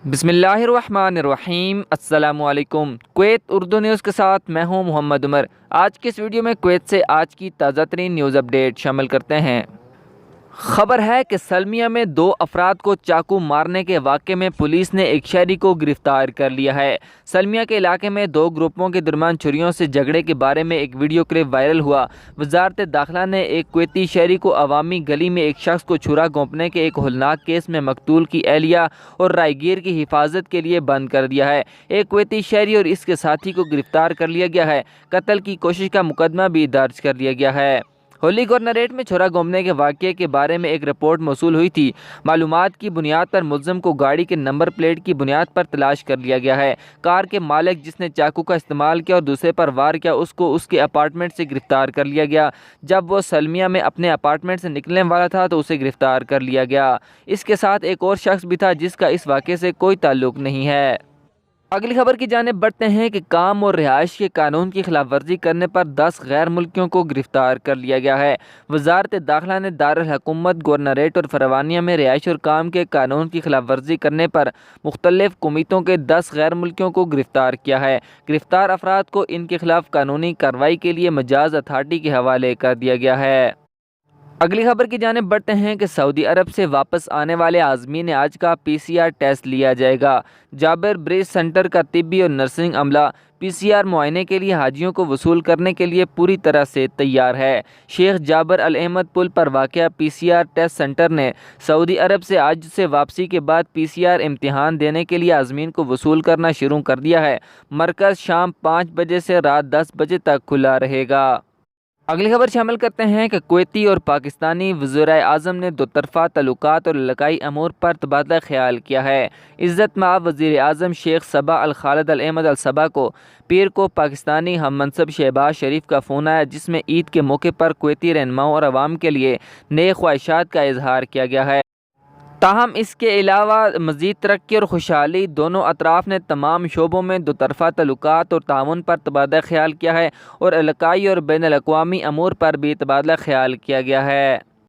بسم اللہ الرحمن الرحیم۔ السلام علیکم۔ کویت اردو نیوز کے ساتھ میں ہوں محمد عمر۔ آج کی اس ویڈیو میں کویت سے آج کی تازہ ترین نیوز اپڈیٹ شامل کرتے ہیں۔ خبر ہے کہ سلمیہ میں 2 افراد کو چاقو مارنے کے واقعے میں پولیس نے ایک شہری کو گرفتار کر لیا ہے۔ سلمیہ کے علاقے میں 2 گروپوں کے درمیان چھریوں سے جھگڑے کے بارے میں ایک ویڈیو کلپ وائرل ہوا۔ وزارت داخلہ نے ایک کویتی شہری کو عوامی گلی میں ایک شخص کو چھرا گھونپنے کے ایک ہولناک کیس میں مقتول کی اہلیہ اور رائے گیر کی حفاظت کے لیے بند کر دیا ہے۔ ایک کویتی شہری اور اس کے ساتھی کو گرفتار کر لیا گیا ہے۔ قتل کی کوشش کا مقدمہ بھی درج کر لیا گیا ہے۔ ہولی گورنریٹ میں چھرا گھونپنے کے واقعے کے بارے میں ایک رپورٹ موصول ہوئی تھی۔ معلومات کی بنیاد پر ملزم کو گاڑی کے نمبر پلیٹ کی بنیاد پر تلاش کر لیا گیا ہے۔ کار کے مالک جس نے چاقو کا استعمال کیا اور دوسرے پر وار کیا، اس کو اس کے اپارٹمنٹ سے گرفتار کر لیا گیا۔ جب وہ سلمیہ میں اپنے اپارٹمنٹ سے نکلنے والا تھا تو اسے گرفتار کر لیا گیا۔ اس کے ساتھ ایک اور شخص بھی تھا جس کا اس واقعے سے کوئی تعلق نہیں ہے۔ اگلی خبر کی جانب بڑھتے ہیں کہ کام اور رہائش کے قانون کی خلاف ورزی کرنے پر 10 غیر ملکیوں کو گرفتار کر لیا گیا ہے۔ وزارت داخلہ نے دارالحکومت گورنریٹ اور فروانیہ میں رہائش اور کام کے قانون کی خلاف ورزی کرنے پر مختلف کمیٹوں کے 10 غیر ملکیوں کو گرفتار کیا ہے۔ گرفتار افراد کو ان کے خلاف قانونی کارروائی کے لیے مجاز اتھارٹی کے حوالے کر دیا گیا ہے۔ اگلی خبر کی جانب بڑھتے ہیں کہ سعودی عرب سے واپس آنے والے عازمین آج کا PCR ٹیسٹ لیا جائے گا۔ جابر برج سینٹر کا طبی اور نرسنگ عملہ PCR معائنے کے لیے حاجیوں کو وصول کرنے کے لیے پوری طرح سے تیار ہے۔ شیخ جابر الاحمد پل پر واقع PCR ٹیسٹ سینٹر نے سعودی عرب سے آج سے واپسی کے بعد PCR امتحان دینے کے لیے عازمین کو وصول کرنا شروع کر دیا ہے۔ مرکز شام 5 بجے سے رات 10 بجے تک کھلا رہے گا۔ اگلی خبر شامل کرتے ہیں کہ کویتی اور پاکستانی وزرائے اعظم نے 2 طرفہ تعلقات اور علاقائی امور پر تبادلہ خیال کیا ہے۔ عزت مآب وزیر اعظم شیخ صباح الخالد الاحمد الصباح کو پیر کو پاکستانی ہم منصب شہباز شریف کا فون آیا، جس میں عید کے موقع پر کویتی رہنماؤں اور عوام کے لیے نیک خواہشات کا اظہار کیا گیا ہے۔ تاہم اس کے علاوہ مزید ترقی اور خوشحالی، دونوں اطراف نے تمام شعبوں میں 2 طرفہ تعلقات اور تعاون پر تبادلہ خیال کیا ہے اور علاقائی اور بین الاقوامی امور پر بھی تبادلہ خیال کیا گیا ہے۔